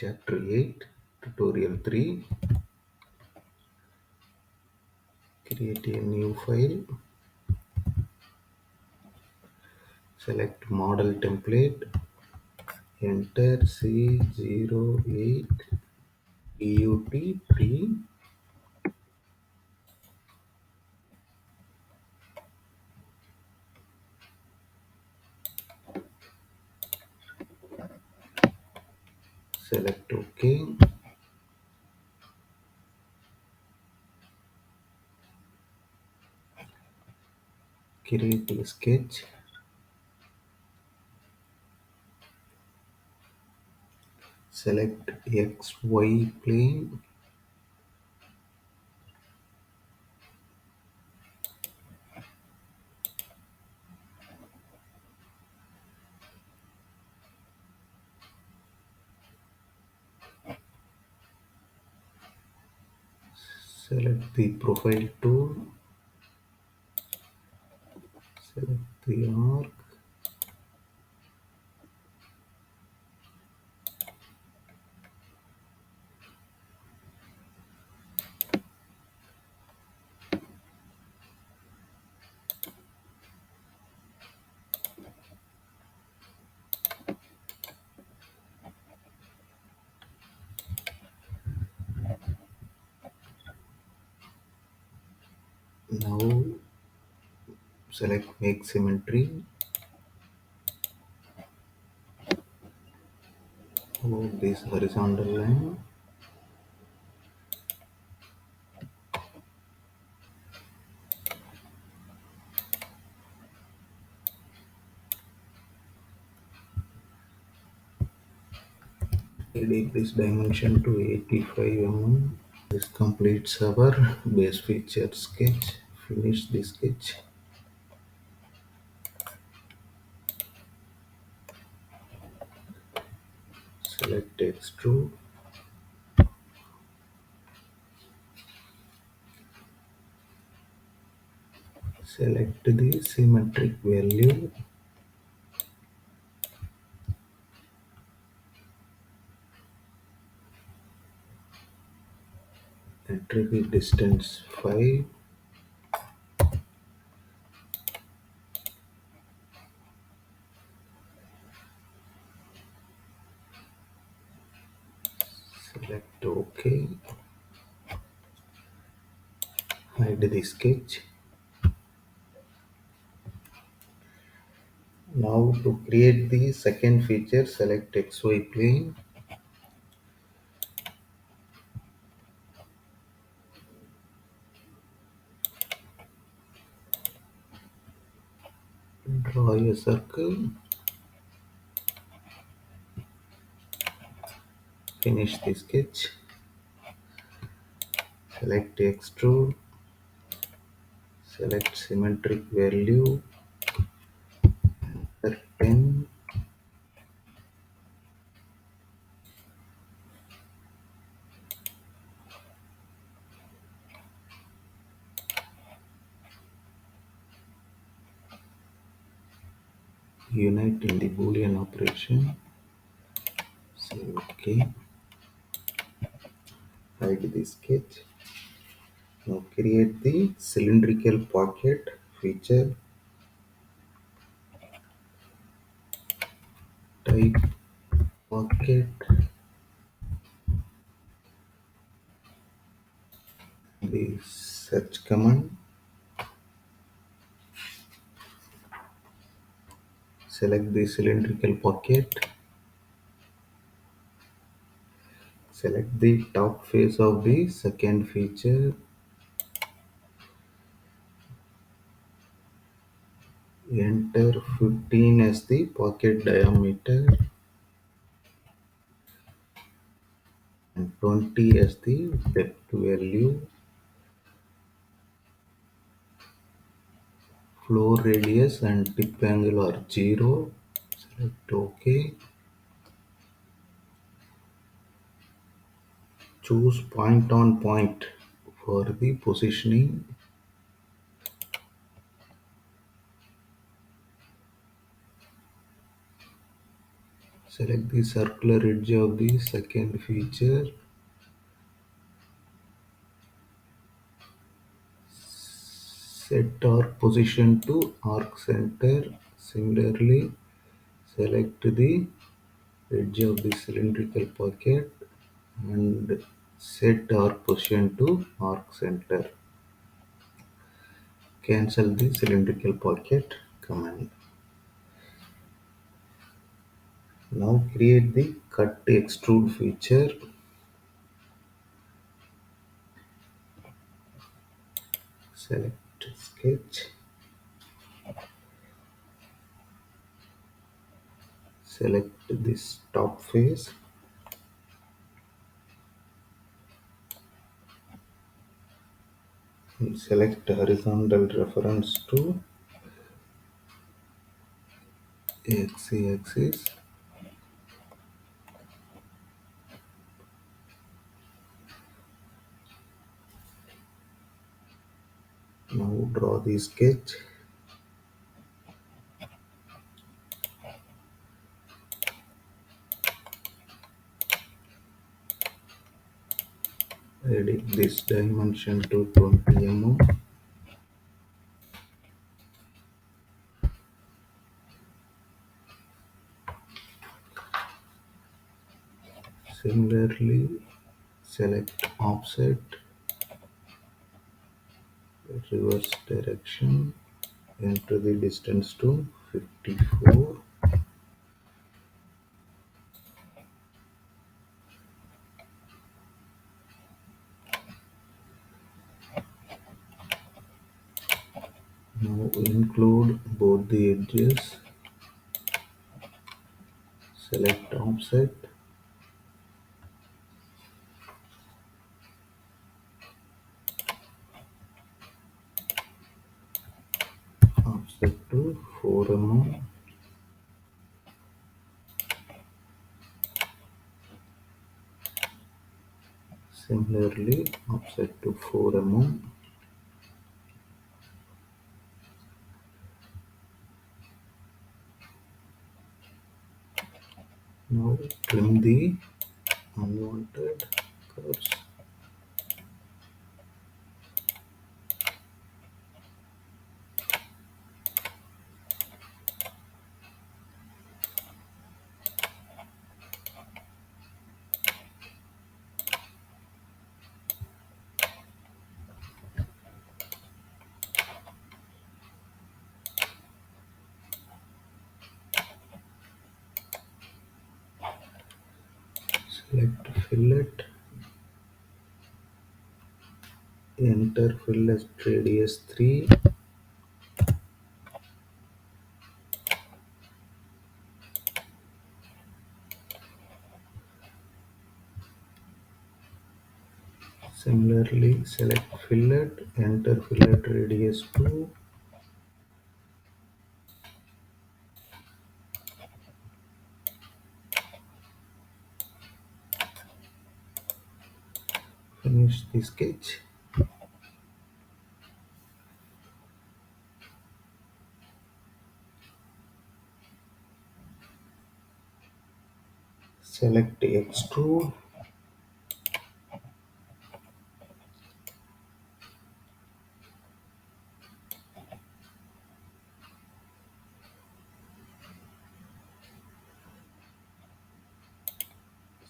Chapter 8, Tutorial 3. Create a new file. Select model template. Enter c08tut3. Select OK. Create a sketch. Select XY plane. Select the profile tool. Select the arc. Now select make symmetry. Move this horizontal line. Edit this dimension to 85 mm. This completes our base feature sketch. Finish the sketch. Select extrude. Select the symmetric value. Enter the distance 5. Select OK. Hide the sketch. Now to create the second feature, select XY plane. Draw a circle. Finish the sketch. Select extrude. Select symmetric value. Enter 10. Unite in the Boolean operation. Say OK. Hide the sketch. Now create the cylindrical pocket feature. Type pocket. The search command. Select the cylindrical pocket. Select the top face of the second feature. Enter 15 as the pocket diameter and 20 as the depth value. Flow radius and tip angle are 0. Select OK. Choose point on point for the positioning. Select the circular edge of the second feature. Set arc position to arc center. Similarly, select the edge of the cylindrical pocket and set arc position to arc center. Cancel the cylindrical pocket command. Now create the cut to extrude feature. Select sketch. Select this top face. And select horizontal reference to x-axis. Now draw the sketch. Edit this dimension to 20 mm. Similarly, select offset, reverse direction, enter the distance to 54. Now include both the edges. Select offset, offset to 4 mm. Similarly, offset to 4 mm. Now trim the unwanted curves. Select fillet, enter fillet radius 3. Similarly, select fillet, enter fillet radius 2. Finish the sketch. Select extrude.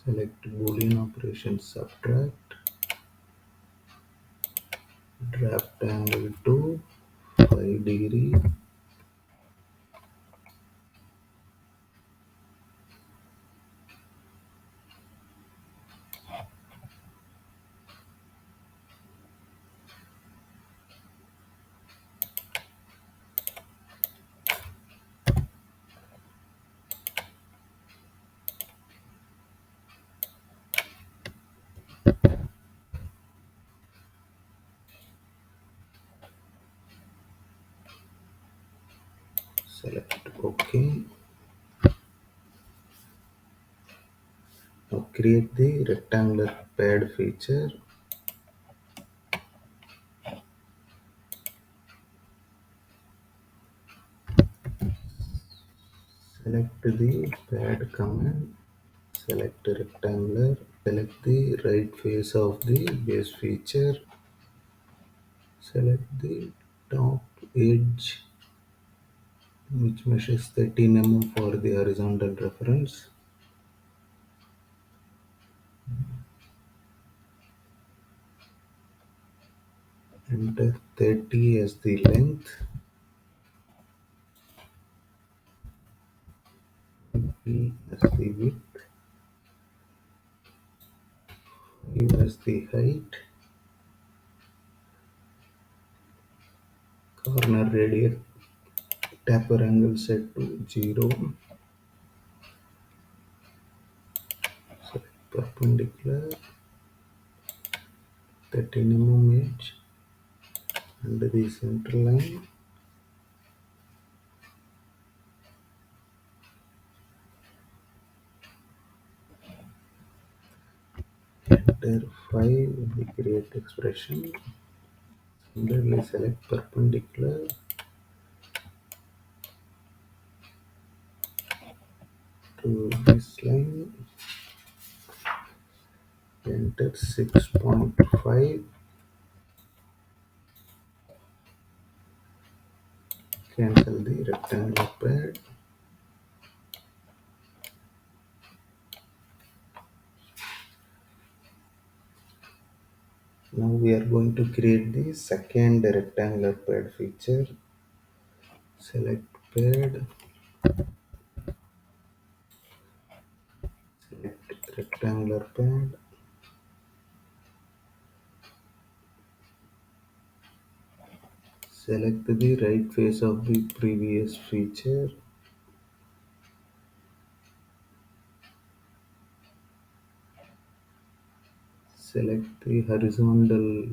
Select Boolean operation subtract. Draft angle to 5 degree. Select OK. Now create the rectangular pad feature. Select the pad command, select rectangular, select the right face of the base feature, select the top edge which measures 13 mm for the horizontal reference. Enter 30 as the length, P as the width, U as the height, corner radius taper angle set to 0, select perpendicular, 13 mm edge under the center line, enter 5 in the create expression, similarly select perpendicular to this line, enter 6.5, cancel the rectangular pad. Now we are going to create the second rectangular pad feature. Select pad, select rectangular pad, select the right face of the previous feature, select the horizontal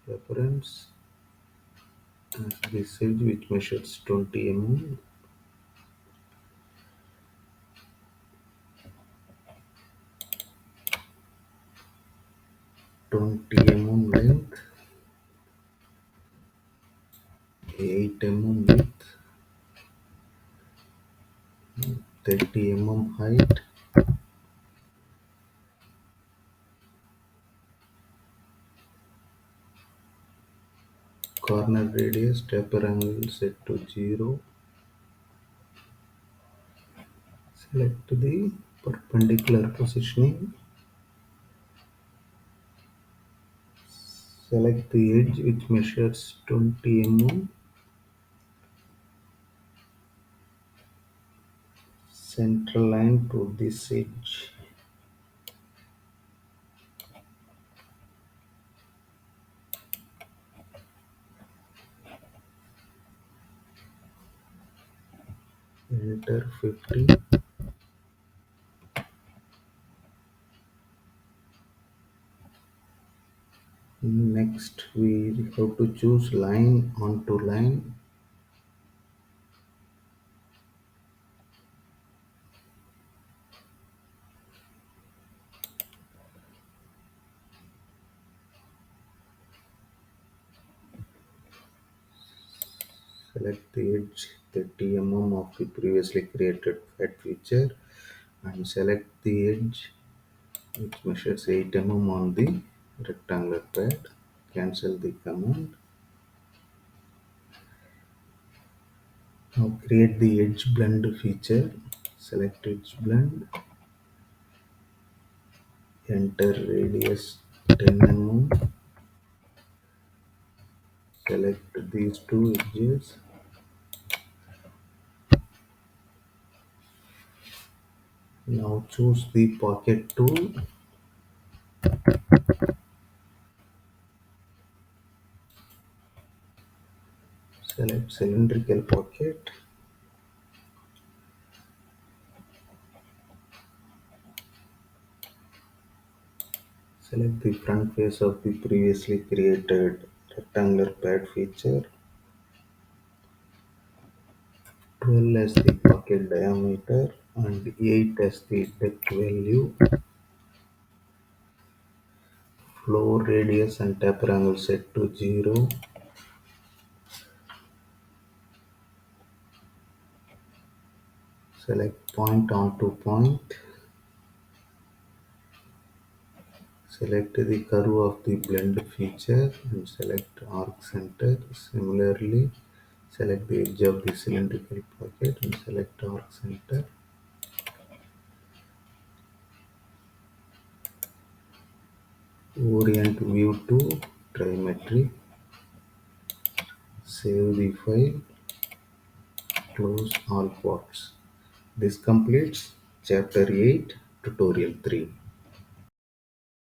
reference as this edge which measures 20 mm, length, 8 mm width, 30 mm height, corner radius taper angle set to 0, select the perpendicular positioning, select the edge which measures 20 mm, center line to this edge. Enter 50. Next we have to choose line onto line. Select the edge 30 mm of the previously created fat feature and select the edge which measures 8 mm on the rectangular pad. Cancel the command. Now create the edge blend feature. Select edge blend. Enter radius 10 mm. Select these two edges. Now choose the pocket tool. Select cylindrical pocket. Select the front face of the previously created rectangular pad feature. 12 as the pocket diameter and 8 as the depth value. Floor radius and taper angle set to 0. Select point onto point. Select the curve of the blend feature and select arc center. Similarly, select the edge of the cylindrical pocket and select arc center. Orient view to trimetry. Save the file. Close all ports. This completes chapter 8, tutorial 3.